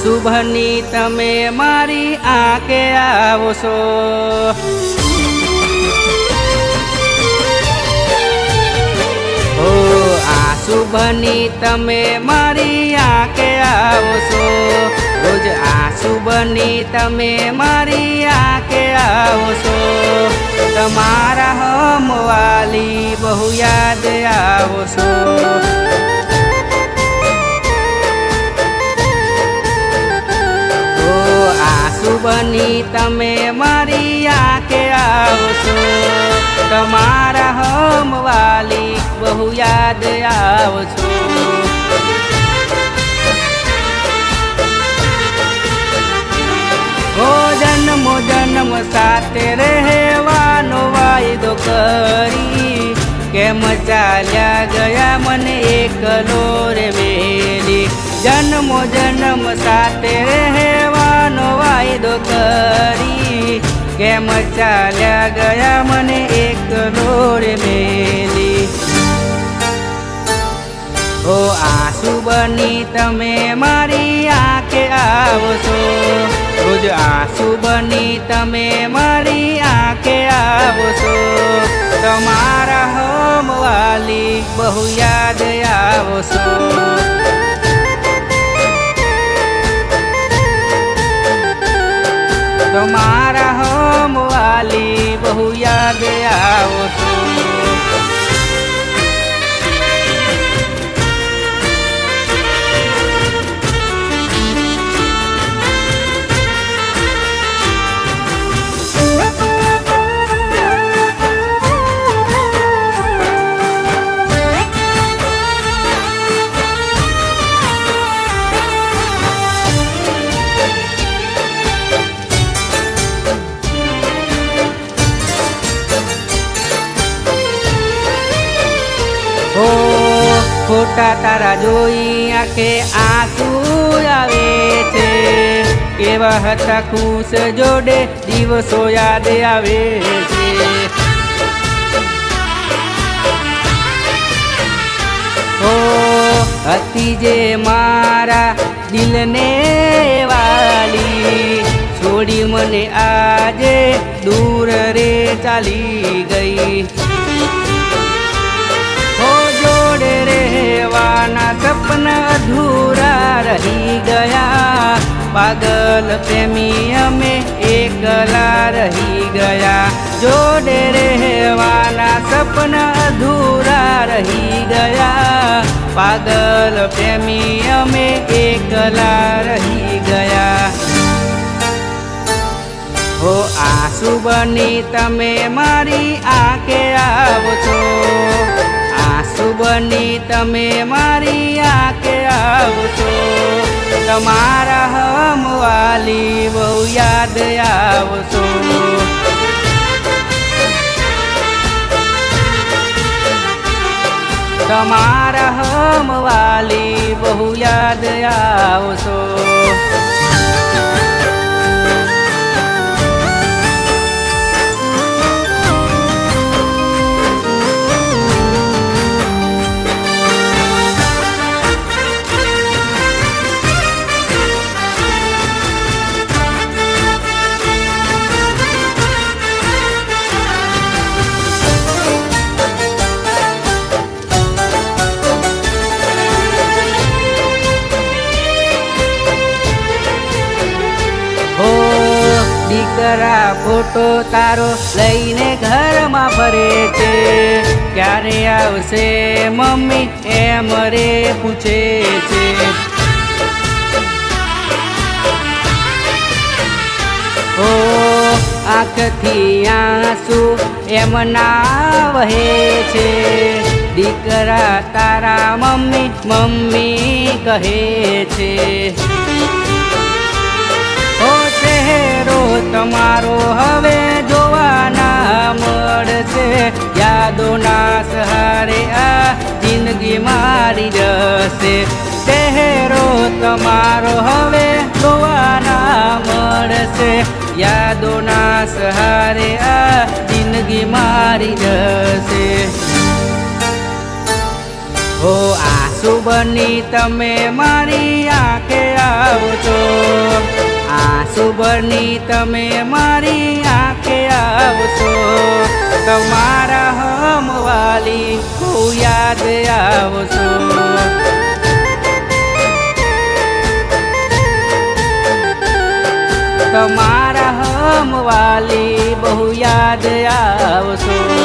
શુભની તમે મારી આંખે આવશો। ઓ આ શુભની તમે મારી આંખે આવશો। રોજ આ શુભની તમે મારી આંખે આવશો। તમારા હમવાલી બહુ યાદ આવશો। શુભની તમે મારી આંખે આવશો। તમારા હમવાલી બહુ યાદ આવશો। ઓ જન્મો જન્મ સાથે રહેવાનો વાયદો કરી કેમ ચાલ્યા ગયા મને એકલો રે મેલી। જન્મો જન્મ સાથે રહેવાનો વાયદો કરી કેમ ચાલ્યા ગયા મને એકલો રે મેલી। ઓ આ શુભની તમે મારી આંખે આવશો। રોજ આ શુભની તમે મારી આંખે આવશો। તમારા હમવાલી બહુ યાદ આવશો। તમારા હમવાલી બહુ યાદ આવશો। ખોટા તારા જોઈ આંખે આંસુ આવે છે। કેવા હતા ખુશ જોડે દિવસો યાદ આવે છે। ઓ હતી જે મારા દિલને વાલી છોડી મને આજે દૂર રે ચાલી ગઈ। રહેવાના સપના અધૂરા રહી ગયા। પાગલ પ્રેમી અમે એકલા રહી ગયા। જોડે રહેવાના સપના અધૂરા રહી ગયા। પાગલ પ્રેમી અમે એકલા રહી ગયા। ઓ આ શુભની તમે મારી આંખે આવશો। શુભની તમે મારી આંખે આવશો। તમારા હમવાલી બહુ યાદ આવશો। તમારા હમવાલી બહુ યાદ આવશો। દીકરા ફોટો તારો લઈને ઘરમાં ફરે છે। ક્યારે આવશે મમ્મી એમ રે પૂછે છે। ઓ આંખથી આંસુ એમ ના વહે છે। દીકરા તારા મમ્મી મમ્મી કહે છે। ચહેરો તમારો હવે જોવાના મળશે। યાદોના સહારે આ જિંદગી મારી જશે। ચહેરો તમારો હવે જોવાના મળશે। યાદોના સહારે આ જિંદગી મારી જશે। ઓ આ શુભની તમે મારી આંખે આવો છો, શુભની તમે મારી આંખે આવો છો, તમારા હમવાલી બહુ યાદ આવો છો. તમારા હમવાલી બહુ યાદ આવશો.